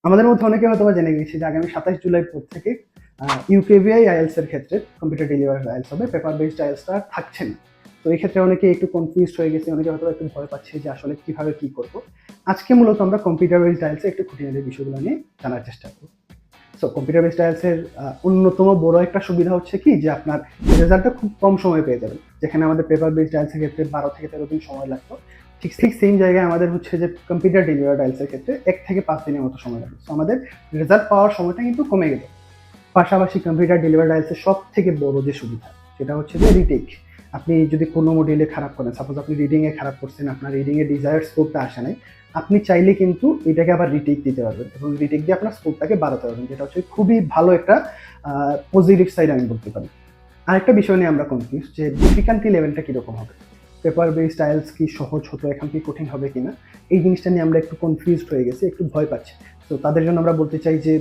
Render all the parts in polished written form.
আমাদের মধ্যে অনেকে হয়তো জেনে গেছি যে আগামী 27 জুলাই পর থেকে ইউকেভিআই আইএলস এর ক্ষেত্রে কম্পিউটার ডেলিভারি আইএলস হবে, পেপার বেসড আইএলসটা থাকছে না। তো এই ক্ষেত্রে অনেকে একটু কনফিউজড হয়ে গেছে, অনেকে হয়তো একটু ভয় পাচ্ছে যে আসলে কিভাবে কি করব। আজকে মূলত আমরা কম্পিউটার বেসড আইএলসে একটু খুঁটিনাটি বিষয়গুলো নিয়ে জানার চেষ্টা করব। সো কম্পিউটার বেসড আইএলসের অন্যতম বড় একটা সুবিধা হচ্ছে কি যে আপনার রেজাল্টটা খুব কম সময়ে পেয়ে যাবেন। যেখানে আমাদের পেপার বেসড আইএলসের ক্ষেত্রে 12 থেকে 13 দিন সময় লাগতো, ঠিক ঠিক সেম জায়গায় আমাদের হচ্ছে যে কম্পিউটার ডেলিভার্ড আইএলসের ক্ষেত্রে 1 থেকে 5 দিনের মতো সময় লাগে। সো আমাদের রেজাল্ট পাওয়ার সময়টা কিন্তু কমে গেল। পাশাপাশি কম্পিউটার ডেলিভার্ড আইএলসের সব থেকে বড় যে সুবিধা সেটা হচ্ছে যে রিটেক। আপনি যদি কোনো মডিউলে খারাপ করেন, সাপোজ আপনি রিডিংয়ে খারাপ করছেন, আপনার রিডিংয়ে ডিজায়ার্ড স্কোরটা আসে নাই, আপনি চাইলে কিন্তু এটাকে আবার রিটেক দিতে পারবেন এবং রিটেক দিয়ে আপনার স্কোরটাকে বাড়াতে পারবেন, যেটা হচ্ছে খুবই ভালো একটা পজিটিভ সাইড আমি বলতে পারি। আরেকটা বিষয় নিয়ে আমরা কনফিউজ যে ডিফিকাল্টি লেভেলটা কীরকম হবে, পেপার বেসড আইএলস কি সহজ হতো, এখন কি কঠিন হবে কিনা, এই জিনিসটা নিয়ে আমরা একটু কনফিউজড হয়ে গেছি, একটু ভয় পাচ্ছি। তো তাদের জন্য আমরা বলতে চাই যে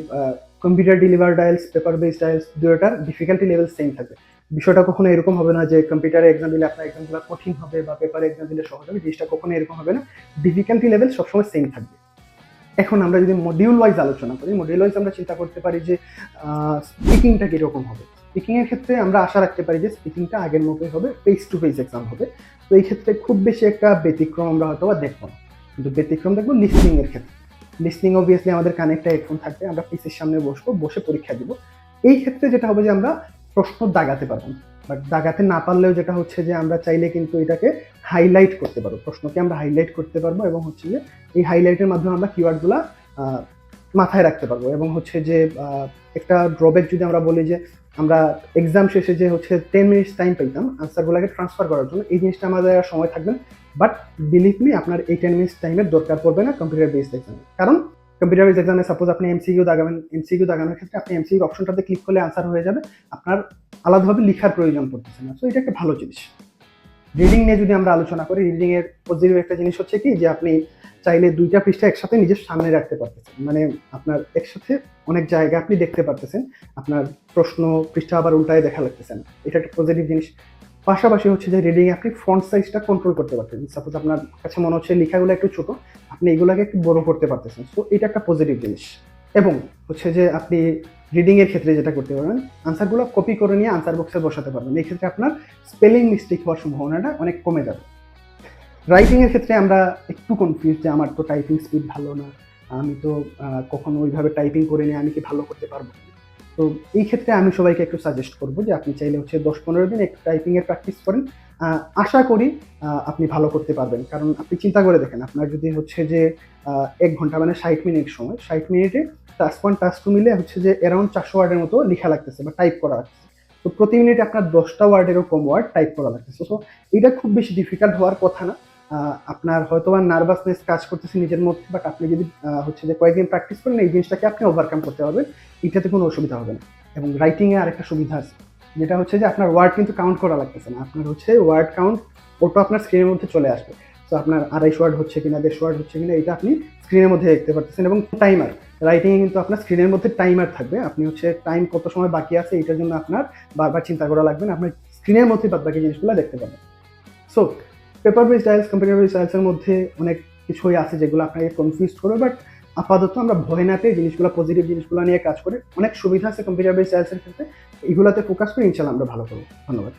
computer delivered IELTS, paper based IELTS দুটোটার ডিফিকাল্টি লেভেল সেম থাকবে। বিষয়টা কখনো এরকম হবে না যে কম্পিউটারে এক্সাম দিলে আপনার এক্সামগুলো কঠিন হবে বা পেপারে এক্সাম দিলে সহজ হবে, জিনিসটা কখনো এরকম হবে না। ডিফিকাল্টি লেভেল সবসময় সেম থাকবে। এখন আমরা যদি মডিউল ওয়াইজ আলোচনা করি, মডিউল ওয়াইজ আমরা চিন্তা করতে পারি যে স্পিকিংটা কীরকম হবে। স্পিকিংয়ের ক্ষেত্রে আমরা আশা রাখতে পারি যে স্পিকিংটা আগের মতোই হবে, ফেস টু ফেস এক্সাম হবে। তো এই ক্ষেত্রে খুব বেশি একটা ব্যতিক্রম আমরা হয়তো বা দেখবো না, কিন্তু ব্যতিক্রম দেখবো লিসনিংয়ের ক্ষেত্রে। লিসনিং অবভিয়াসলি আমাদের কানে একটা হেডফোন থাকবে, আমরা পিসির সামনে বসবো, বসে পরীক্ষা দিব। এই ক্ষেত্রে যেটা হবে যে আমরা প্রশ্ন দাগাতে পারবো না, বাট দাগাতে না পারলেও যেটা হচ্ছে যে আমরা চাইলে কিন্তু এটাকে হাইলাইট করতে পারবো, প্রশ্নকে আমরা হাইলাইট করতে পারবো এবং হচ্ছে যে এই হাইলাইটের মাধ্যমে আমরা কিওয়ার্ডগুলো মাথায় রাখতে পারবো। এবং হচ্ছে যে একটা ড্রব্যাক যদি আমরা বলি যে আমরা এক্সাম শেষে যে হচ্ছে 10 মিনিটস টাইম পাইতাম আনসারগুলোকে ট্রান্সফার করার জন্য, এই জিনিসটা আমাদের আর সময় থাকবে না। বাট বিলিভ মি, আপনার এই 10 মিনিটস টাইমের দরকার পড়বে না কম্পিউটার বেসড এক্সামে। কারণ কম্পিউটার বেসড এক্সামে সাপোজ আপনি এমসিকিউ দাগাবেন, এমসিকিউ দাগানোর ক্ষেত্রে আপনি এমসিকিউ অপশনটাতে ক্লিক করলে আনসার হয়ে যাবে, আপনার আলাদাভাবে লেখার প্রয়োজন পড়তেছে না। সো এটা একটা ভালো জিনিস। রিডিং নিয়ে যদি আমরা আলোচনা করি, রিডিং এর পজিটিভ একটা জিনিস হচ্ছে কি যে আপনি চাইলে 2টা পৃষ্ঠা একসাথে নিজের সামনে রাখতে পারতেছেন, মানে আপনার একসাথে অনেক জায়গা আপনি দেখতে পারতেছেন, আপনার প্রশ্ন পৃষ্ঠা আবার উল্টায় দেখা লাগতেছে না, এটা একটা পজিটিভ জিনিস। পাশাপাশি হচ্ছে যে রিডিং এ আপনি ফন্ট সাইজটা কন্ট্রোল করতে পারতেছেন, সাপোজ আপনার কাছে মনে হচ্ছে লেখাগুলো একটু ছোট, আপনি এগুলোকে একটু বড় করতে পারতেছেন। সো এটা একটা পজিটিভ জিনিস। এবং হচ্ছে যে আপনি রিডিং এর ক্ষেত্রে যেটা করতে পারবেন, আনসারগুলো কপি করে নিয়ে আনসার বক্সে বসাতে পারবেন। এই ক্ষেত্রে আপনার স্পেলিং মিস্টেক হওয়ার সম্ভাবনাটা অনেক কমে যাবে। রাইটিং এর ক্ষেত্রে আমরা একটু কনফিউজ যে আমার তো টাইপিং স্পিড ভালো না, আমি তো কখনো ওইভাবে টাইপিং করে নিয়ে আমি কি ভালো করতে পারবো। তো এই ক্ষেত্রে আমি সবাইকে একটু সাজেস্ট করবো যে আপনি চাইলে হচ্ছে 10-15 দিন একটু টাইপিং এর প্র্যাকটিস করেন, আশা করি আপনি ভালো করতে পারবেন। কারণ আপনি চিন্তা করে দেখেন, আপনার যদি হচ্ছে যে 1 ঘন্টা মানে 60 মিনিট সময়, 60 মিনিটে টাস্ক 1 টাস্ক 2 মিলে হচ্ছে যে অ্যারাউন্ড 400 ওয়ার্ডের মতো লেখা লাগতেছে বা টাইপ করা লাগতেছে। তো প্রতি মিনিটে আপনার 10টা ওয়ার্ডেরও কম ওয়ার্ড টাইপ করা লাগতেছে। সো এটা খুব বেশি ডিফিকাল্ট হওয়ার কথা না। আপনার হয়তো বা নার্ভাসনেস কাজ করতেছে নিজের মধ্যে, বাট আপনি যদি হচ্ছে যে কয়েকদিন প্র্যাকটিস করেন, এই জিনিসটাকে আপনি ওভারকাম করতে পারবেন, এটাতে কোনো অসুবিধা হবে না। এবং রাইটিংয়ে আরেকটা সুবিধা আছে, যেটা হচ্ছে যে আপনার ওয়ার্ড কিন্তু কাউন্ট করা লাগতেছে না, আপনার হচ্ছে ওয়ার্ড কাউন্ট ওটা আপনার স্ক্রিনের মধ্যে চলে আসবে। তো আপনার 250 ওয়ার্ড হচ্ছে কিনা, 150 ওয়ার্ড হচ্ছে কিনা, এটা আপনি স্ক্রিনের মধ্যে দেখতে পারতেছেন। এবং টাইমার, রাইটিংয়ে কিন্তু আপনার স্ক্রিনের মধ্যে টাইমার থাকবে, আপনি হচ্ছে টাইম কত সময় বাকি আছে এটার জন্য আপনার বারবার চিন্তা করা লাগবে না, আপনার স্ক্রিনের মধ্যে বাদ বাকি জিনিসগুলো দেখতে পাবেন। So paper based IELTS, computer based আইএলসের মধ্যে অনেক কিছুই আছে যেগুলো আপনাকে কনফিউজ করবে, বাট আপাতত আমরা ভয় না পেয়ে জিনিসগুলো, পজিটিভ জিনিসগুলো নিয়ে কাজ করে, অনেক সুবিধা আছে কম্পিউটার বেসড আইএলসের ক্ষেত্রে, এগুলোতে ফোকাস করে ইনশাল্লাহ আমরা ভালো করবো। ধন্যবাদ।